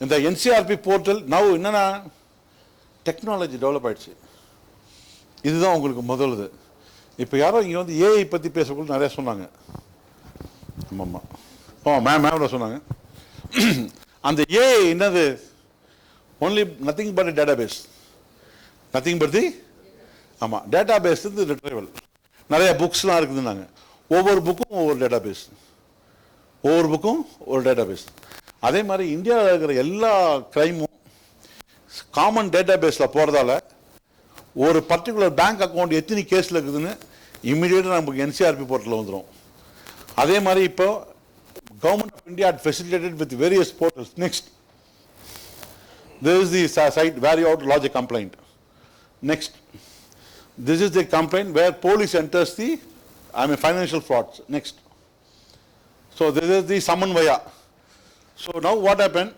இந்த NCRB portal now என்னன்னா technology develop ஆயிடுச்சு. இதுதான் உங்களுக்கு முதல்து. இப்போ யாரோ இங்கே வந்து ஏஐ பற்றி பேசக்குள்ள நிறையா சொன்னாங்க. ஆமாம்மா மேம் சொன்னாங்க. அந்த ஏஐ என்னது? Only nothing but database. Nothing but the ஆமாம் டேட்டா பேஸ் வந்து ரிட்ரைவல். நிறைய புக்ஸ்லாம் இருக்குதுன்னாங்க. ஒவ்வொரு புக்கும் ஒவ்வொரு டேட்டா பேஸ், ஒவ்வொரு புக்கும் ஒரு டேட்டா பேஸ். அதே மாதிரி இந்தியாவில் இருக்கிற எல்லா கிரைமும் காமன் டேட்டா பேஸில் போகிறதால ஒரு பர்டிகுலர் பேங்க் அக்கௌண்ட் எத்தனை கேஸில் இருக்குதுன்னு இம்மிடியேட்டாக நமக்கு என்சிஆர்பி போர்ட்டலில் வந்துடும். அதே மாதிரி இப்போ government of India facilitated with various portals. Next, this is the site where you have to lodge a complaint. Next, this is the complaint where police enters the financial frauds. Next, so this is the summon via. So now what happened?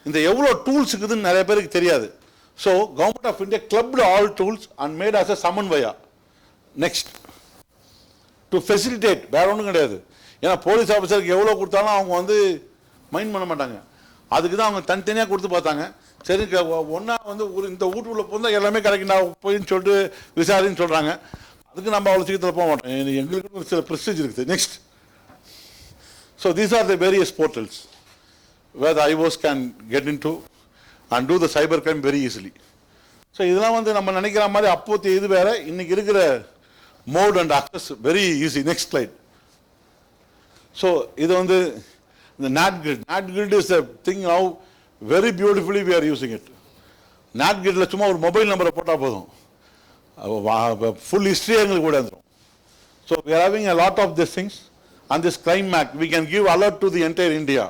இந்த எவ்வளோ tools இருக்குதுன்னு நிறைய பேருக்கு தெரியாது. So government of India clubbed all tools and made as a common via. Next, to facilitate, வேற ஒன்றும் கிடையாது. ஏன்னா போலீஸ் ஆஃபீஸருக்கு எவ்வளோ கொடுத்தாலும் அவங்க வந்து மைண்ட் பண்ண மாட்டாங்க. அதுக்கு தான் அவங்க தனித்தனியாக கொடுத்து பார்த்தாங்க. சரி ஒன்றா வந்து இந்த வீட்டுக்குள்ளே போந்தால் எல்லாமே கிடைக்குண்டா போயின்னு சொல்லிட்டு விசாரின்னு சொல்கிறாங்க. அதுக்கு நம்ம அவ்வளோ சீக்கிரத்தில் போக மாட்டோம். எங்களுக்கு சில ப்ரெஸ்டீஜ் இருக்குது. Next, so these are the various portals where the IOs can get into and do the cyber crime very easily. So இதெல்லாம் வந்து நம்ம நினைக்கிற மாதிரி அப்போது இது வேற, இன்னைக்கு இருக்கிற mode and access very easy. Next slide. So இது வந்து இந்த NatGrid is a thing now very beautifully we are using it. NatGridல சும்மா ஒரு மொபைல் நம்பரை போட்டால் போதும், ஃபுல் ஹிஸ்ட்ரி எங்களுக்கு கூட வந்துடும். So we are having a lot of these things and this crime act we can give alert to the entire India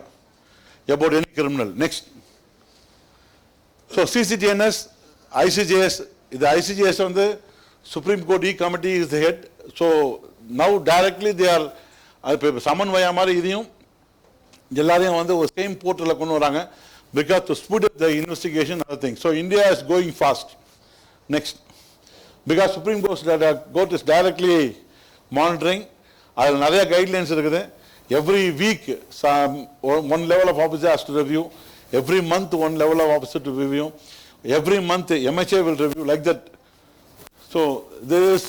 about any criminal. Next, so CCTNS, ICJS, the ICJS on the Supreme Court E-Committee is the head. So now directly they are summon via மாதிரி இதையும் எல்லாரையும் வந்து ஒரு same போர்ட்டலில் கொண்டு வராங்க because to speed up the investigation other things. So India is going fast. Next, because Supreme Court is directly monitoring, அதில் நிறைய கைட்லைன்ஸ் இருக்குது. Every week one level of officer has to review. Every month one level of officer to review. Every month MHA will review, like that. So there is,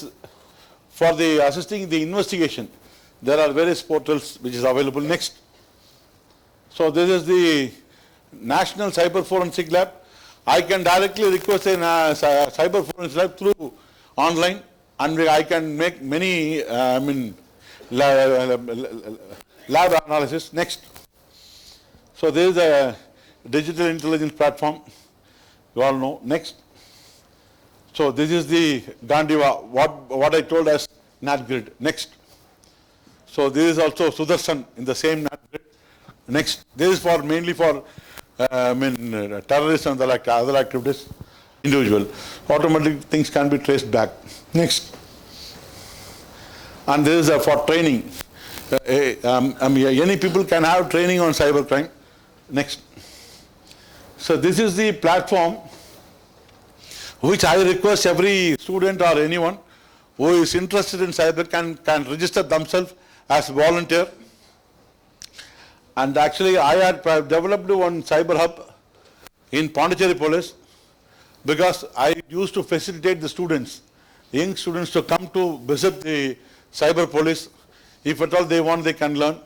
for the assisting the investigation, there are various portals which is available. Next, so this is the National Cyber Forensic Lab. I can directly request a cyber forensic lab through online, and I can make many lab analysis. Next, so there is a digital intelligence platform, you all know. Next, so this is the Gandiva, what I told as NatGrid. Next, so this is also Sudarshan in the same NatGrid. Next, this is for mainly for terrorists and other activities. Individual automatic things can be traced back. Next, and this is for training. Any people can have training on cybercrime. Next, so this is the platform which I request every student or anyone who is interested in cyber can register themselves as volunteer. And actually I had developed one cyber hub in Pondicherry Police because I used to facilitate the students, young students, to come to visit the cyber police. If at all they want, they can learn.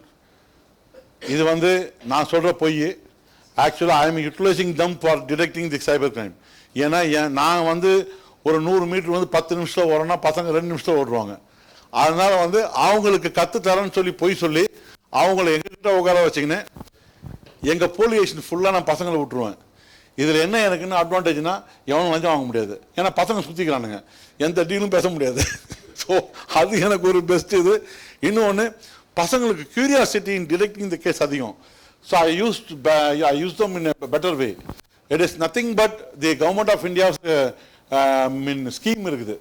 இது வந்து நான் சொல்கிற பொய். ஆக்சுவலாக I am utilizing them for detecting the cyber crime. ஏன்னா நான் வந்து ஒரு 100 மீட்டர் வந்து 10 நிமிஷத்தில் ஓடுறேன்னா பசங்க 2 நிமிஷத்தில் ஓடுவாங்க. அதனால் வந்து அவங்களுக்கு கற்றுத்தரேன்னு சொல்லி பொய் சொல்லி அவங்கள எங்ககிட்ட உட்கார வச்சிங்கன்னு எங்கள் போலீஸ் ஸ்டேஷன் ஃபுல்லாக நான் பசங்களை விட்டுருவேன். இதில் என்ன எனக்குன்னு அட்வான்டேஜ்னா எவனும் லஞ்சம் வாங்க முடியாது. ஏன்னா பசங்க சுற்றிக்கிறானுங்க, எந்த டீலும் பேச முடியாது. ஸோ அது எனக்கு ஒரு பெஸ்ட் இது. இன்னொன்று, பசங்களுக்கு curiosity in detecting the case அதிகம். So I use them in a better way. It is nothing but the government of India's scheme இருக்குது,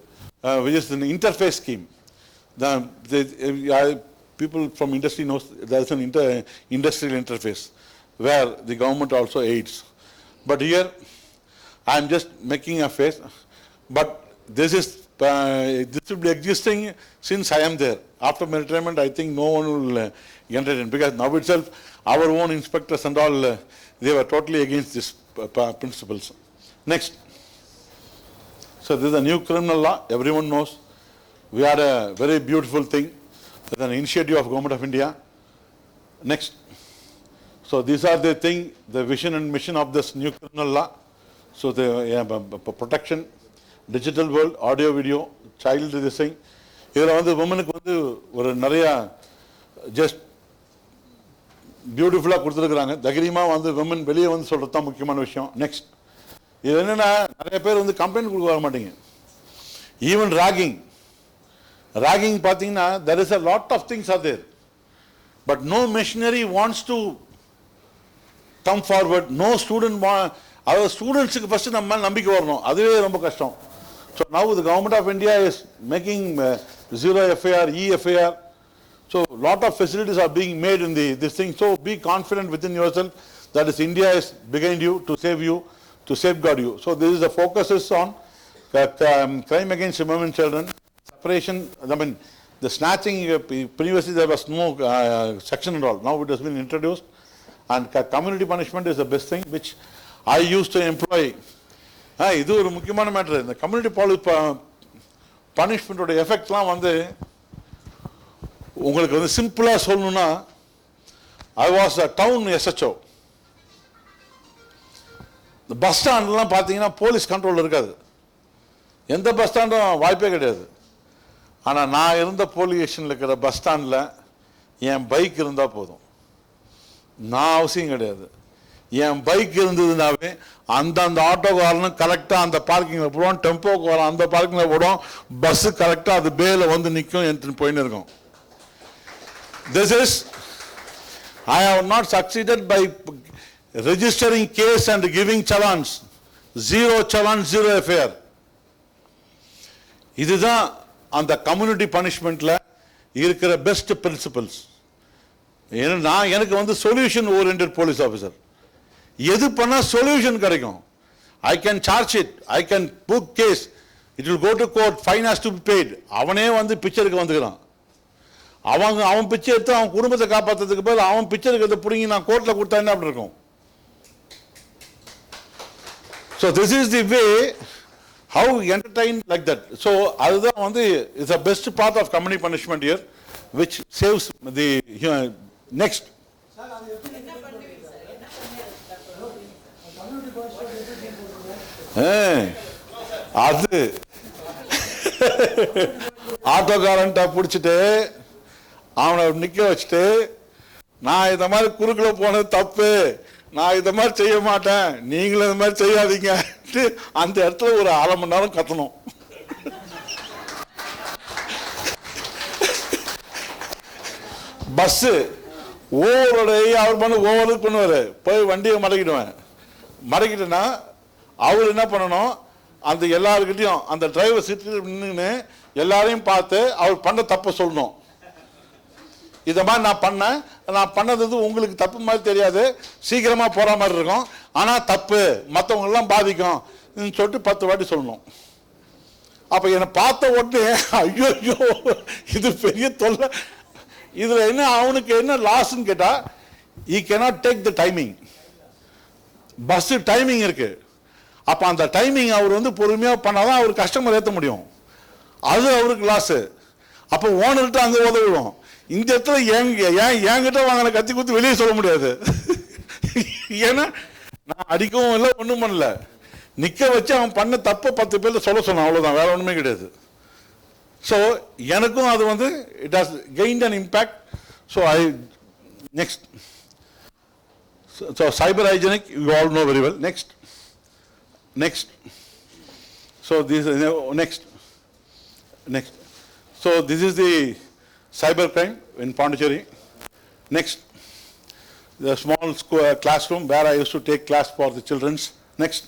which is an interface scheme. People from industry knows there is an industrial interface where the government also aids. But here I am just making a face. But this is this will be existing since I am there. After my retirement, I think no one will entertain, because now itself our own inspectors and all, they were totally against these principles. Next. So this is a new criminal law, everyone knows. We had a very beautiful thing, it's an initiative of Government of India. Next. So these are the thing, the vision and mission of this new criminal law. So the protection, digital world, audio, video, child this thing. இதில் வந்து உமனுக்கு வந்து ஒரு நிறையா just பியூட்டிஃபுல்லாக கொடுத்துருக்குறாங்க. தைரியமாக வந்து விமன் வெளியே வந்து சொல்கிறது தான் முக்கியமான விஷயம். நெக்ஸ்ட், இது என்னென்னா நிறைய பேர் வந்து கம்ப்ளைண்ட் கொடுக்க வர மாட்டீங்க. ஈவன் ராகிங் பார்த்தீங்கன்னா there is a lot of things are there, but no missionary wants to come forward. No student அதாவது ஸ்டூடெண்ட்ஸுக்கு ஃபஸ்ட்டு நம்ம நம்பிக்கை வரணும், அதுவே ரொம்ப கஷ்டம். So now the Government of India is making zero FIR, e-FIR. So lot of facilities are being made in this thing. So be confident within yourself that is India is behind you, to safeguard you. So this is the focus is on crime against women and children, separation. I mean the snatching, previously there was no section at all. Now it has been introduced, and community punishment is the best thing which I used to employ. இது ஒரு முக்கியமான matter. இந்த community பனிஷ்மெண்ட்டோட எஃபெக்ட்லாம் வந்து உங்களுக்கு வந்து சிம்பிளாக சொல்லணும்னா, I was a town SHO. இந்த பஸ் ஸ்டாண்ட்லாம் பார்த்தீங்கன்னா போலீஸ் கண்ட்ரோல் இருக்காது, எந்த பஸ் ஸ்டாண்டும் வாய்ப்பே கிடையாது. ஆனால் நான் இருந்த போலீஸ் ஸ்டேஷனில் இருக்கிற பஸ் ஸ்டாண்டில் என் பைக் இருந்தால் போதும், நான் அவசியம் கிடையாது. என் பைக் இருந்ததுனாவே அந்த ஆட்டோக்காரனும் கரெக்டாக அந்த பார்க்கிங்கில் போடுவோம், டெம்போக்காரன் அந்த பார்க்கிங்கில் போடுவோம், பஸ்ஸு கரெக்டாக அது பேல வந்து நிற்கும், எடுத்துன்னு போயின்னு இருக்கும். This is I have not succeeded by registering case and giving challans. Zero challan, zero FIR. இதுதான் அந்த கம்யூனிட்டி பனிஷ்மெண்ட்டில் இருக்கிற பெஸ்ட் பிரின்சிபல்ஸ். ஏன்னா எனக்கு வந்து சொல்யூஷன் ஓரியன்டட் போலீஸ் ஆஃபீஸர். எது பண்ணால் சொல்யூஷன் கிடைக்கும். I can charge it, I can book case, it will go to court, fine has to be paid. அவனே வந்து பிக்சருக்கு வந்துக்கிறான். அவன் பிச்சை எடுத்து அவன் குடும்பத்தை காப்பாற்றுறதுக்கு பதில் அவன் பிக்சர் எடுத்து பிடிங்கி நான் கோர்ட்டில் கொடுத்தா என்ன அப்படி இருக்கும். So this is the way how entertain like that. So அதுதான் வந்து it's a best part of community punishment year which saves the next. அது ஆட்டோக்காரன்ட்ட பிடிச்சிட்டு அவனை நிக்க வச்சுட்டு, நான் இந்த மாதிரி குறுக்கில் போனது தப்பு, நான் இதை மாதிரி செய்ய மாட்டேன், நீங்களும் இந்த மாதிரி செய்யாதீங்க, அந்த இடத்துல ஒரு 1/2 மணி நேரம் கத்தணும். பஸ்ஸு அவர் பண்ண ஓவருக்கு பண்ணுவார், போய் வண்டியை மடக்கிட்டேன்னா அவர் என்ன பண்ணணும், அந்த எல்லாருக்கிட்டையும் அந்த டிரைவர் சீட்டு நின்று எல்லாரையும் பார்த்து அவர் பண்ண தப்பை சொல்லணும். இதை மாதிரி நான் பண்ணது உங்களுக்கு தப்பு மாதிரி தெரியாது, சீக்கிரமாக போகிற மாதிரி இருக்கும், ஆனால் தப்பு, மற்றவங்களெல்லாம் பாதிக்கும் சொல்லிட்டு 10 வாட்டி சொல்லணும். அப்போ என்னை பார்த்த உடனே ஐயோ இது பெரிய தொல்லை. இதில் என்ன அவனுக்கு என்ன லாஸ்ன்னு கேட்டால், ஈ cannot take the timing. Bus timing இருக்குது, அப்போ அந்த டைமிங் அவர் வந்து பொறுமையாக பண்ணாதான் அவர் கஸ்டமர் ஏற்ற முடியும், அது அவருக்கு லாஸு. அப்போ ஓனர்கிட்ட அங்கே உதவிடும். இந்த இடத்துல என்கிட்ட வாங்கின கத்தி குத்து வெளியே சொல்ல முடியாது. ஏன்னா நான் அடிக்கவும் இல்லை, ஒன்றும் பண்ணல, நிற்க வச்சு அவன் பண்ண தப்பை 10 பேர்ல சொல்ல சொன்னான், அவ்வளோதான், வேற ஒன்றுமே கிடையாது. ஸோ எனக்கும் அது வந்து it has gained an impact. So next, so cyber hygienic you all know very well. Next. So this next. So this is the cyber crime in Pondicherry. Next, the small classroom where I used to take class for the children's. Next,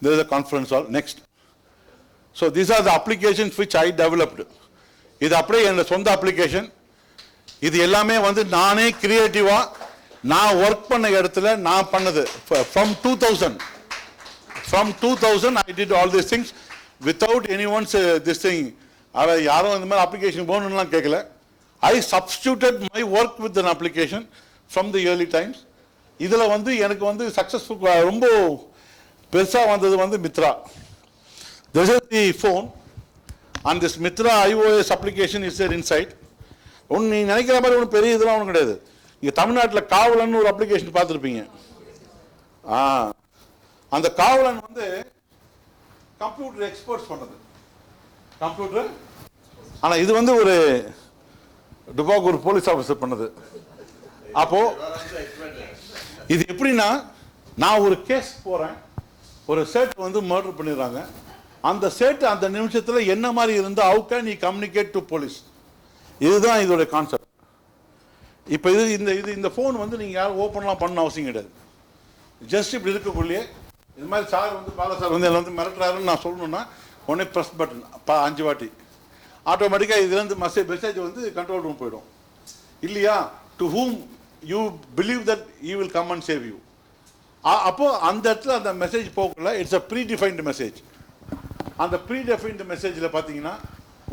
there is a conference hall. Next. So these are the applications which I developed. இது அப்படியே என்னோட சொந்த application. இது எல்லாமே வந்து நானே கிரியேட்டிவா நான் work பண்ண இடத்துல நான் பண்ணது. From 2000 I did all these things. without anyone's this thing. அதை யாரும் இந்த மாதிரி அப்ளிகேஷன் போகணும்லாம் கேட்கல. I substituted my work with an application from the early times. இதில் வந்து எனக்கு வந்து சக்ஸஸ்ஃபுல் ரொம்ப பெருசாக வந்தது வந்து Mitra. This is the phone and this Mitra iOS application is there inside. ஒன்று நீ நினைக்கிற மாதிரி ஒன்றும் பெரிய இதெல்லாம் ஒன்றும் கிடையாது. இங்கே தமிழ்நாட்டில் காவலன்னு ஒரு அப்ளிகேஷன் பார்த்துருப்பீங்க. அந்த காவலன் வந்து கம்ப்யூட்டர் எக்ஸ்போர்ட்ஸ் பண்ணது கம்ப்யூட்டர். ஆனால் இது வந்து ஒரு டுபாகூர் போலீஸ் ஆஃபீஸர் பண்ணது. அப்போ இது எப்படின்னா, நான் ஒரு கேஸ் போகிறேன், ஒரு சேட் வந்து மர்டர் பண்ணிடுறாங்க. அந்த சேட் அந்த நிமிஷத்தில் என்ன மாதிரி இருந்தால் how can you communicate to police, இதுதான் இதோட கான்செப்ட். இப்போ இந்த ஃபோன் வந்து நீங்கள் யாரும் ஓப்பன்லாம் பண்ண அவசியம் கிடையாது. ஜஸ்ட் இப்படி இருக்கக்குள்ளேயே இது மாதிரி சார் வந்து பாலா சார் வந்து எல்லாம் வந்து மிரட்டுறாருன்னு நான் சொல்லணுன்னா உடனே ப்ரெஸ் பட்டன் 5 வாட்டி ஆட்டோமேட்டிக்காக இதுலேருந்து மெசேஜ் வந்து கண்ட்ரோல் ரூம் போயிடும் இல்லையா. To whom you believe that you will come and save you. அப்போது அந்த இடத்துல அந்த மெசேஜ் போகல, it's a predefined message. அந்த ப்ரீ டிஃபைன்டு மெசேஜில் பார்த்தீங்கன்னா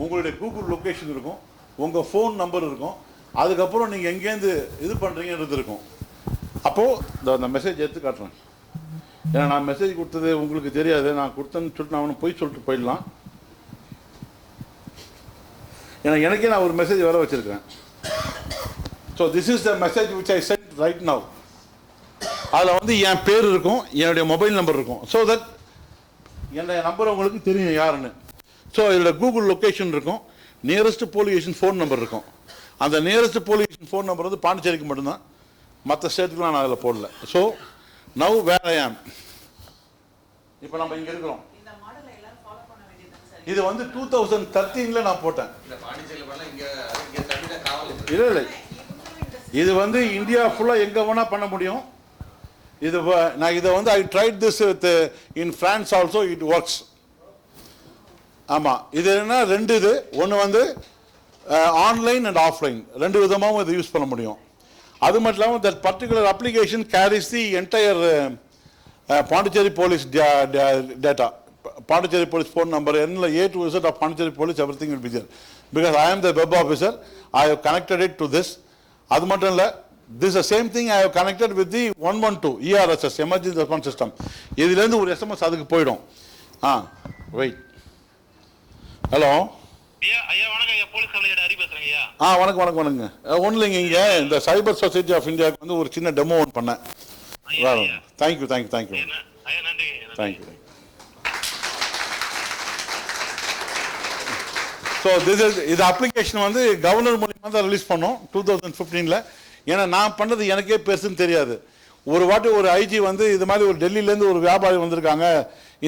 உங்களுடைய கூகுள் லொக்கேஷன் இருக்கும், உங்கள் ஃபோன் நம்பர் இருக்கும், அதுக்கப்புறம் நீங்கள் எங்கேருந்து இது பண்ணுறீங்கன்றது இருக்கும். அப்போது அந்த மெசேஜ் எடுத்து காட்டுறேன். ஏன்னா நான் மெசேஜ் கொடுத்தது உங்களுக்கு தெரியாது, நான் கொடுத்தேன்னு சொல்லிட்டு நான் அவனு போய் சொல்லிட்டு போயிடலாம். ஏன்னா எனக்கே நான் ஒரு மெசேஜ் வர வச்சுருக்கேன். So this is the message which I sent right now. அதில் வந்து என் பேர் இருக்கும், என்னுடைய மொபைல் நம்பர் இருக்கும். ஸோ தட் என்னுடைய நம்பர் உங்களுக்கு தெரியும் யாருன்னு. ஸோ இதோட கூகுள் லொக்கேஷன் இருக்கும், nearest police station phone number இருக்கும். அந்த nearest police station phone number வந்து பாண்டிச்சேரிக்கு மட்டும்தான், மற்ற ஸ்டேட்டுக்குலாம் நான் அதில் போடல. ஸோ நவ் வேர் ஐ ஆம். இப்போ நம்ம இங்கே இருக்கிறோம். இது வந்து 2013 நான் போட்டேன். இல்லை இல்லை, இது வந்து இந்தியா ஃபுல்லாக எங்கே வேணால் பண்ண முடியும். இது நான் இதை வந்து I tried this with in France also, it works. ஆமாம், இது என்ன 2 இது. ஒன்று வந்து ஆன்லைன் அண்ட் ஆஃப்லைன் 2 விதமாகவும் இதை யூஸ் பண்ண முடியும். அது மட்டும் இல்லாமல் that particular application carries the entire Pondicherry police data. Pondicherry police phone number என்ன A to Z of Pondicherry police everything will be there. Because I am the web officer, I have connected it to this. அது மட்டும் இல்லை, this the same thing I have connected with the 112 ERSS emergency response system. இதுலேருந்து ஒரு SMS அதுக்கு போயிடும். Wait. Hello வணக்கம் வணக்கம் வணக்கங்க. ஒன்றும் இல்லைங்க, இங்கே இந்த சைபர் சொசைட்டி ஆஃப் இந்தியாவுக்கு வந்து ஒரு சின்ன டெமோ ஒன்று பண்ணேன். Thank you thank you thank you thank you. So இது அப்ளிகேஷன் வந்து கவர்னர் மூலியமாக தான் ரிலீஸ் பண்ணோம் 2015. ஏன்னா நான் பண்ணது எனக்கே பெருசுன்னு தெரியாது. ஒரு வாட்டி ஒரு ஐஜி வந்து இது மாதிரி ஒரு டெல்லியிலேருந்து ஒரு வியாபாரி வந்திருக்காங்க,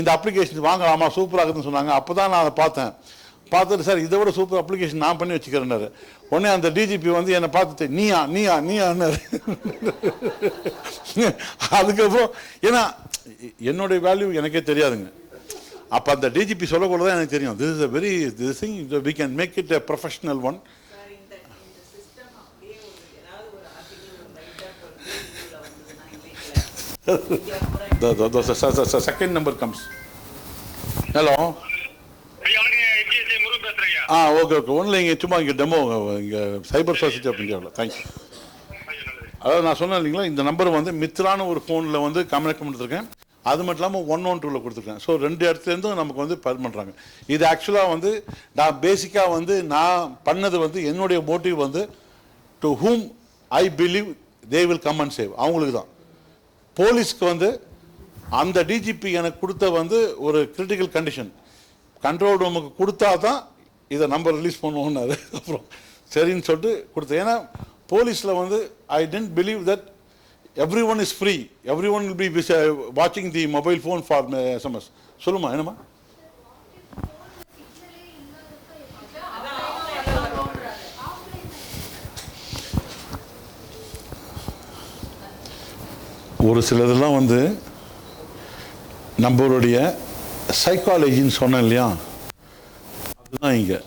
இந்த அப்ளிகேஷன் வாங்கலாமா சூப்பராக இருக்குதுன்னு சொன்னாங்க. அப்போ தான் நான் அதை பார்த்துட்டு சார் இதை விட சூப்பர் அப்ளிகேஷன் நான் பண்ணி வச்சுக்கிறேன்னாரு. உடனே அந்த டிஜிபி வந்து என்னை பார்த்துட்டு நீயான்னாரு. அதுக்கப்புறம் ஏன்னா என்னுடைய வேல்யூ எனக்கே தெரியாதுங்க. அப்போ அந்த டிஜிபி சொல்லக்கூட தான் எனக்கு தெரியும். This is a very this thing we can make it a professional one. The second number comes. Hello. Okay ஒன்றும் இங்கே சும்மா இங்கே டெமோ இங்கே சைபர் சொசைட்டி ஆஃப் இந்தியாவில். தேங்க்யூ. அதாவது நான் சொன்னேன் இல்லைங்களா, இந்த நம்பர் வந்து மித்ரான ஒரு ஃபோனில் வந்து கனெக்ட் பண்ணிருக்கேன். அது மட்டும் இல்லாமல் 112 கொடுத்துருக்கேன். ஸோ 2 இடத்துலேருந்தும் நமக்கு வந்து பண்ணுறாங்க. இது ஆக்சுவலாக வந்து நான் பேசிக்காக வந்து நான் பண்ணது வந்து என்னுடைய மோட்டிவ் வந்து to whom I believe they will come and save, அவங்களுக்கு தான். போலீஸ்க்கு வந்து அந்த டிஜிபி எனக்கு கொடுத்த வந்து ஒரு கிரிட்டிக்கல் கண்டிஷன், கண்ட்ரோல் ரூமுக்கு கொடுத்தா தான் இதை நம்பர் ரிலீஸ் பண்ணுவோம்னாரு. அப்புறம் சரின்னு சொல்லிட்டு கொடுத்தேன். ஏன்னா போலீஸில் வந்து I don't believe that everyone is free, everyone will be வாட்சிங் the mobile phone for SMS. சொல்லுமா என்னம்மா? ஒரு சிலதெல்லாம் வந்து நம்மளுடைய சைக்காலஜின்னு சொன்னேன் இல்லையா, அதுதான் இங்கே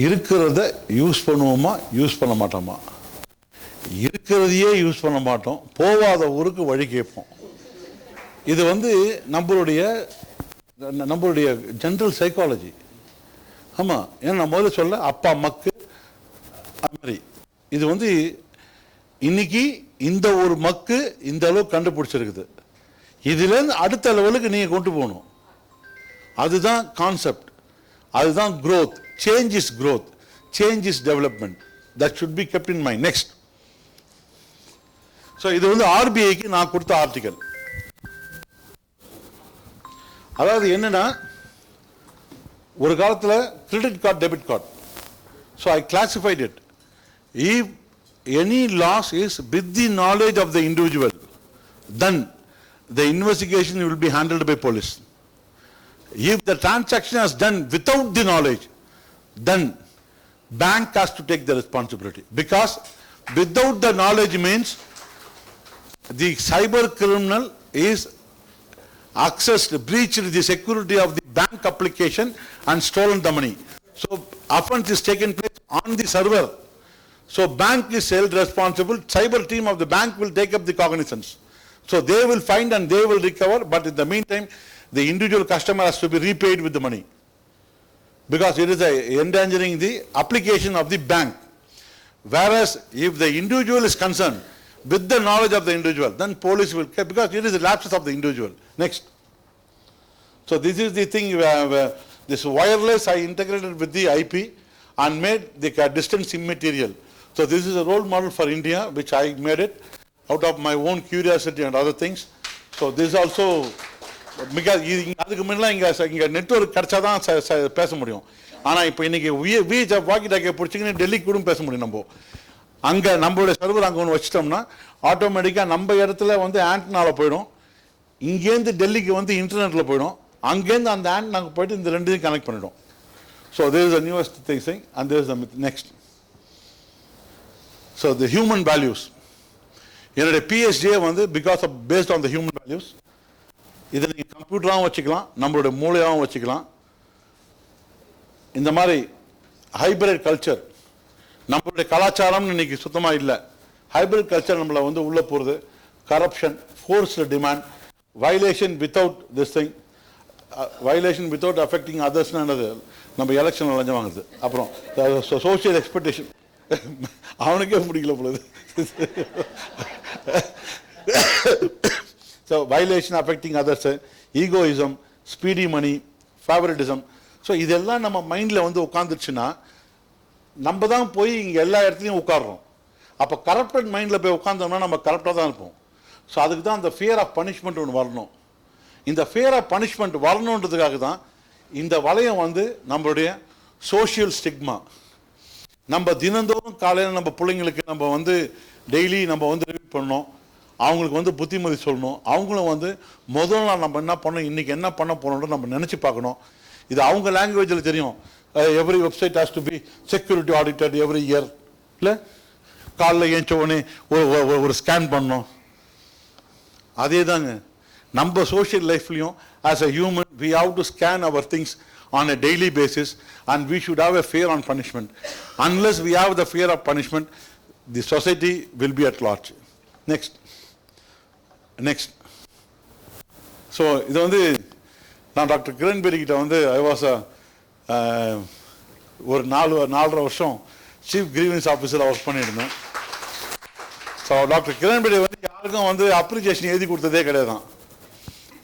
இருக்கிறத யூஸ் பண்ணுவோமா யூஸ் பண்ண மாட்டோமா. இருக்கிறதையே யூஸ் பண்ண மாட்டோம், போகாத ஊருக்கு வழி கேட்போம். இது வந்து நம்மளுடைய நம்மளுடைய ஜென்ரல் சைக்காலஜி. ஆமாம், ஏன்னா நான் முதல்ல சொல்ல அப்பா மக்கு அது மாதிரி. இது வந்து இன்னைக்கு இந்த ஒரு மக்கு இந்த அளவுக்கு கண்டுபிடிச்சிருக்குது. இதுலேருந்து அடுத்த லெவலுக்கு நீங்கள் கொண்டு போகணும். அதுதான் கான்செப்ட், அதுதான் growth. Change is growth, change is development. That should be kept in mind. Next. So இது வந்து ஆர்பிஐக்கு நான் கொடுத்த ஆர்டிக்கல். அதாவது என்னன்னா, ஒரு காலத்தில் credit card, debit card. So I classified it. If any loss is with the knowledge of the individual, then the investigation will be handled by police. If the transaction is done without the knowledge, then bank has to take the responsibility. Because without the knowledge means the cyber criminal is accessed, breached the security of the bank application and stolen the money. So offense is taken place on the server. So bank is held responsible. Cyber team of the bank will take up the cognizance. So they will find and they will recover, but in the meantime, the individual customer has to be repaid with the money, because it is endangering the application of the bank. Whereas if the individual is concerned with the knowledge of the individual, then police will care, because it is the lapses of the individual. Next. So this is the thing, this wireless I integrated with the IP and made the distance immaterial. So this is a role model for India, which I made it out of my own curiosity and other things. So this also, because அதுக்கு முன்னாடி இங்கே network கிடைச்சா தான் பேச முடியும். ஆனால் இப்போ இன்னைக்கு வாக்கி டாக்கியை பிடிச்சிங்கன்னு டெல்லிக்கு கூட பேச முடியும். நம்ம அங்கே நம்மளுடைய சர்வர் அங்கே ஒன்று வச்சிட்டோம்னா ஆட்டோமேட்டிக்காக நம்ம இடத்துல வந்து ஆண்டனாவில் போயிடும். இங்கேருந்து டெல்லிக்கு வந்து இன்டர்நெட்டில் போயிடும். அங்கேருந்து அந்த ஆண்டனாக்கு போயிட்டு இந்த ரெண்டையும் கனெக்ட் பண்ணிடும். So this is the newest thing and this is the next. So the human values. என்னுடைய பிஹெச்டியே வந்து because of based on the human values. இதை நீங்கள் கம்ப்யூட்டராகவும் வச்சுக்கலாம், நம்மளுடைய மூளையாகவும் வச்சுக்கலாம். இந்த மாதிரி ஹைபிரிட் கல்ச்சர் நம்மளுடைய கலாச்சாரம்னு இன்னைக்கு சுத்தமாக இல்லை. ஹைபிரிட் கல்ச்சர் நம்மளை வந்து உள்ளே போகிறது. Corruption, forced demand, violation without this thing, violation without affecting அதர்ஸ்னது நம்ம எலெக்ஷன் லஞ்சம் வாங்குறது. அப்புறம் சோஷியல் எக்ஸ்பெக்டேஷன் அவனுக்கே பிடிக்கல போகுது. So violation affecting others, egoism, speedy money, favoritism. So இதெல்லாம் நம்ம மைண்டில் வந்து உட்காந்துருச்சுன்னா நம்ம தான் போய் இங்கே எல்லா இடத்துலையும் உட்காடுறோம். அப்போ கரப்டட் மைண்டில் போய் உட்காந்தோம்னா நம்ம கரப்டாக தான் இருப்போம். ஸோ அதுக்கு தான் அந்த ஃபியர் ஆஃப் பனிஷ்மெண்ட் ஒன்று வரணும். இந்த ஃபியர் ஆஃப் பனிஷ்மெண்ட் வரணுன்றதுக்காக தான் இந்த வளையம் வந்து நம்மளுடைய சோஷியல் ஸ்டிக்மா. நம்ம தினந்தோறும் காலையில் நம்ம பிள்ளைங்களுக்கு நம்ம வந்து டெய்லி நம்ம வந்து ரிவ்யூ பண்ணணும், அவங்களுக்கு வந்து புத்திமதி சொல்லணும். அவங்களும் வந்து முதல் நாள் நம்ம என்ன பண்ணோம், இன்றைக்கி என்ன பண்ண போகிறோம்னு நம்ம நினச்சி பார்க்கணும். இது அவங்க லாங்குவேஜில் தெரியும். Every website has to be security audited every year. இல்லை, காலைல ஏஞ்ச உடனே ஒரு ஸ்கேன் பண்ணணும். அதே தாங்க நம்ம சோஷியல் லைஃப்லையும் as a human we have to scan our things on a daily basis, and we should have a fear on punishment. Unless we have the fear of punishment, the society will be at large. Next. So இது வந்து நான் doctor Kiran Bedi கிட்ட வந்து I was ஒரு 4.5 வருஷம் chief grievance ஆஃபீஸராக work பண்ணியிருந்தேன். So doctor Kiran Bedi வந்து யாருக்கும் வந்து அப்ரிசியேஷன் எழுதி கொடுத்ததே கிடையாது.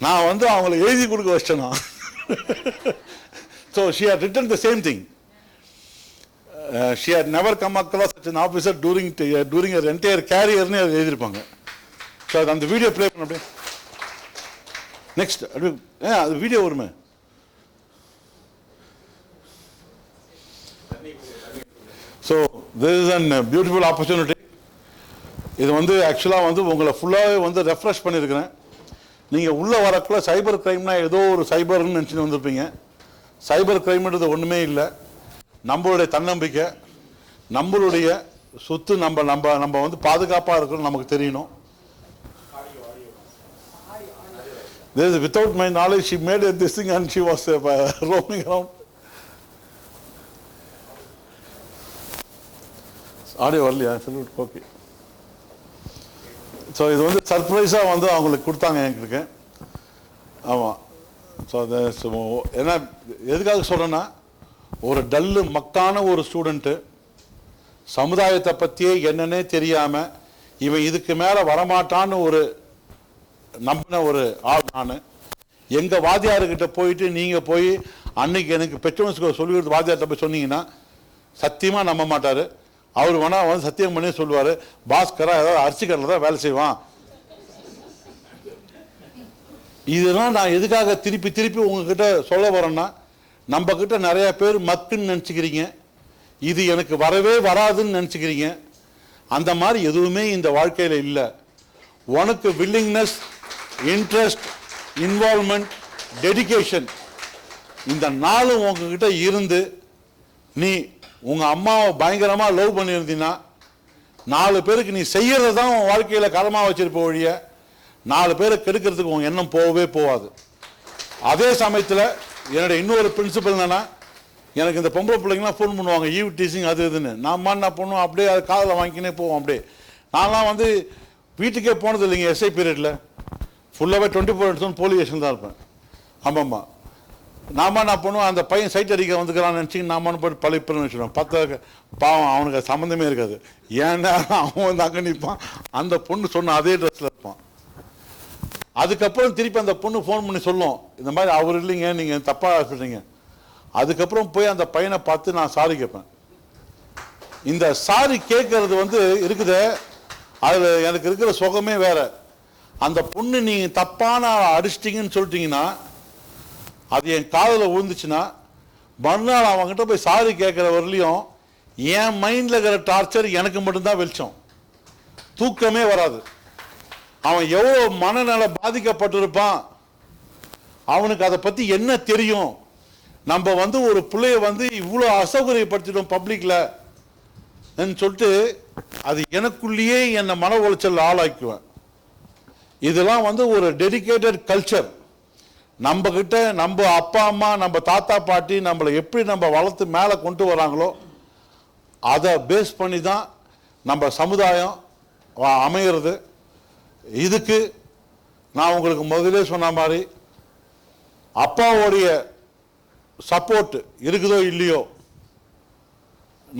நான் வந்து அவங்களை எழுதி கொடுக்க வச்சேன்னா. So she had written the same thing. She had never come across such an officer during her entire career னு எழுதியிருப்பாங்க. ஸோ அது அந்த வீடியோ ப்ளே பண்ண அப்படியே. நெக்ஸ்ட் அது வீடியோ வருமே. So this is a beautiful opportunity. இது வந்து ஆக்சுவலாக வந்து உங்களை ஃபுல்லாகவே வந்து ரெஃப்ரெஷ் பண்ணியிருக்கிறேன். நீங்கள் உள்ளே வரக்குள்ள சைபர் கிரைம்னா ஏதோ ஒரு சைபர்னு நினச்சின்னு வந்திருப்பீங்க. சைபர் கிரைம்ன்றது ஒன்றுமே இல்லை. நம்மளுடைய தன்னம்பிக்கை, நம்மளுடைய சொத்து, நம்ம வந்து பாதுகாப்பாக இருக்கணும் நமக்கு தெரியணும். Without my knowledge, she made this thing and she was roaming around. Audio வரலையா? ஓகே. ஸோ இது வந்து சர்ப்ரைஸாக வந்து அவங்களுக்கு கொடுத்தாங்க எங்களுக்கு. ஆமாம். ஸோ அதை ஏன்னா எதுக்காக சொல்கிறேன்னா, ஒரு டல்லு மக்கான ஒரு ஸ்டூடெண்ட்டு சமுதாயத்தை பற்றியே என்னன்னே தெரியாமல் இவன் இதுக்கு மேலே வரமாட்டான்னு ஒரு நம்பின ஒரு ஆள் நான். எங்கள் வாத்தியார்கிட்ட போயிட்டு நீங்கள் போய் அன்னைக்கு எனக்கு பெட்ரோல்ஸ்க்கு சொல்லி கொடுத்து வாத்தியார்கிட்ட போய் சொன்னீங்கன்னா சத்தியமாக நம்ப மாட்டார். அவர் வேணால் வந்து சத்தியம் பண்ணி சொல்லுவார், பாஸ்கரா ஏதாவது அரிசி கடையில் தான் வேலை செய்வான். இதெல்லாம் நான் எதுக்காக திருப்பி திருப்பி உங்ககிட்ட சொல்ல வரேன்னா, நம்ம கிட்ட நிறைய பேர் மக்குன்னு நினச்சிக்கிறீங்க, இது எனக்கு வரவே வராதுன்னு நினச்சிக்கிறீங்க. அந்த மாதிரி எதுவுமே இந்த வாழ்க்கையில் இல்லை. உனக்கு வில்லிங்னஸ், இன்ட்ரெஸ்ட், இன்வால்மெண்ட், டெடிகேஷன் இந்த நாளும் உங்ககிட்ட இருந்து நீ உங்கள் அம்மாவை பயங்கரமாக லவ் பண்ணியிருந்தீங்கன்னா 4 பேருக்கு நீ செய்யறது தான் உன் வாழ்க்கையில் கடமாக வச்சிருப்ப ஒழிய 4 பேரை கெடுக்கிறதுக்கு உன் எண்ணம் போகவே போகாது. அதே சமயத்தில் என்னுடைய இன்னொரு பிரின்சிபல் என்னன்னா, எனக்கு இந்த பொம்பளை பிள்ளைங்களாம் ஃபோன் பண்ணுவாங்க ஈவ் டீசிங் அது இதுன்னு. நான் பண்ணுவோம் அப்படியே அது காதில் வாங்கிக்கினே போவோம். அப்படியே நான்லாம் வந்து வீட்டுக்கே போனது இல்லைங்க. எஸ்ஐ பீரியடில் ஃபுல்லாகவே 24 போலீஸ் ஸ்டேஷன் தான் இருப்பேன். ஆமாம்மா, நான் பண்ணுவேன், அந்த பையன் சைட் அடிக்க வந்துக்கிறான்னு நினச்சி நான் போய்ட்டு பழிப்புன்னு வச்சுருவேன். பார்த்தா பாவம் அவனுக்கு சம்மந்தமே இருக்காது. ஏன்னா அவன் வந்து அங்கே நிற்பான், அந்த பொண்ணு சொன்ன அதே ட்ரெஸ்ஸில் இருப்பான். அதுக்கப்புறம் திருப்பி அந்த பொண்ணு ஃபோன் பண்ணி சொல்லும், இந்த மாதிரி அவர் இல்லைங்க, நீங்கள் தப்பாக சொல்கிறீங்க. அதுக்கப்புறம் போய் அந்த பையனை பார்த்து நான் சாரி கேட்பேன். இந்த சாரி கேட்கறது வந்து இருக்குது, அதில் எனக்கு இருக்கிற சுகமே வேற. அந்த பொண்ணு நீங்கள் தப்பான அடிச்சிட்டிங்கன்னு சொல்லிட்டீங்கன்னா, அது என் காதில் விழுந்துச்சுன்னா மறுநாள் அவங்ககிட்ட போய் சாரி கேட்குற வரலையும் என் மைண்டில் இருக்கிற டார்ச்சர் எனக்கு மட்டும்தான் வெளிச்சம். தூக்கமே வராது. அவன் எவ்வளோ மனநல பாதிக்கப்பட்டிருப்பான், அவனுக்கு அதை பற்றி என்ன தெரியும். நம்ம வந்து ஒரு பிள்ளைய வந்து இவ்வளோ அசௌகரியப்படுத்திட்டோம் பப்ளிக்கில் சொல்லிட்டு அது எனக்குள்ளேயே என்னை மன உளைச்சல் ஆளாக்குவேன். இதெல்லாம் வந்து ஒரு டெடிகேட்டட் கல்ச்சர். நம்ம கிட்ட நம்ம அப்பா அம்மா, நம்ம தாத்தா பாட்டி நம்மளை எப்படி நம்ம வளர்த்து மேலே கொண்டு வராங்களோ அதை பேஸ் பண்ணி தான் நம்ம சமுதாயம் அமைகிறது. இதுக்கு நான் உங்களுக்கு முதலே சொன்ன மாதிரி அப்பாவுடைய சப்போர்ட் இருக்குதோ இல்லையோ,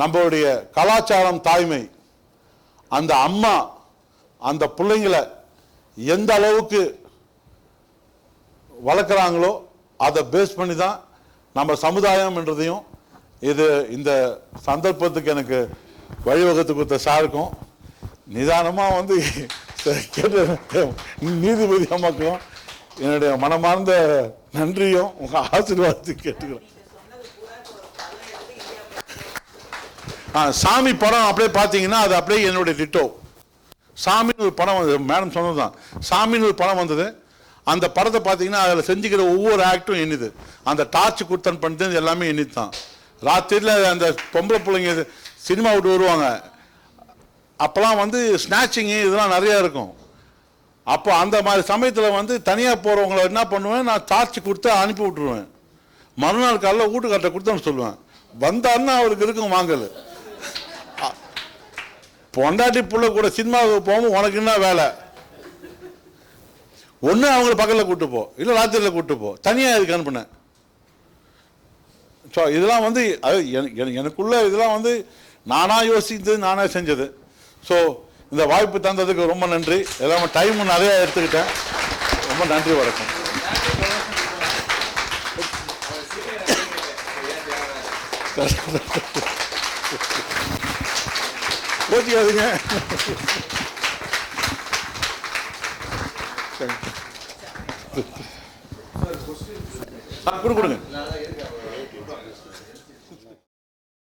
நம்மளுடைய கலாச்சாரம் தாய்மை, அந்த அம்மா அந்த பிள்ளைங்களை எந்த அளவுக்கு வளர்க்குறாங்களோ அதை பேஸ் பண்ணி தான் நம்ம சமுதாயம் என்றதையும், இது இந்த சந்தர்ப்பத்துக்கு எனக்கு வழிவகுத்து கொடுத்த சாருக்கும், நிதானமாக வந்து கேட்ட நீதிபதி அம்மாக்கும் என்னுடைய மனமார்ந்த நன்றியும் உங்கள் ஆசீர்வாதத்தையும் கேட்டுக்கிறேன். சாமி படம் அப்படியே பார்த்தீங்கன்னா அது அப்படியே என்னுடைய டிட்டோ. சாமின்னு ஒரு படம் வந்தது, மேடம் சொன்னது தான். சாமின்னு ஒரு படம் வந்தது. அந்த படத்தை பார்த்தீங்கன்னா அதில் செஞ்சுக்கிற ஒவ்வொரு ஆக்டும் எண்ணிது. அந்த டார்ச் குத்தன் பண்ணிட்டு எல்லாமே எண்ணிது தான். ராத்திரியில் அந்த பொம்பளை பிள்ளைங்க சினிமா விட்டு வருவாங்க, அப்போலாம் வந்து ஸ்நாச்சிங்கு இதெல்லாம் நிறையா இருக்கும். அப்போ அந்த மாதிரி சமயத்தில் வந்து தனியாக போகிறவங்கள என்ன பண்ணுவேன், நான் டார்ச் கொடுத்து அனுப்பி விட்டுருவேன். மறுநாள் காலையில் வீட்டுக்கார்ட்ட கொடுத்தேன்னு சொல்லுவேன். வந்தாருன்னா அவருக்கு இருக்கும் வாங்கல். பொண்டாட்டி புள்ள கூட சினிமாவுக்கு போகும், உனக்கு என்ன வேலை, ஒன்று அவங்கள பக்கத்தில் கூப்பிட்டு போ, இல்லை ராத்திரியில் கூப்பிட்டு போ, தனியாக இதுக்கு அனுப்புனேன். ஸோ இதெல்லாம் வந்து அது எனக்குள்ள இதெல்லாம் வந்து நானாக யோசித்து நானாக செஞ்சது. ஸோ இந்த வாய்ப்பு தந்ததுக்கு ரொம்ப நன்றி. எல்லாமே டைமும் நிறையா எடுத்துக்கிட்டேன். ரொம்ப நன்றி, வணக்கம். கோச்சிக்காதீங்க. கொடுங்க.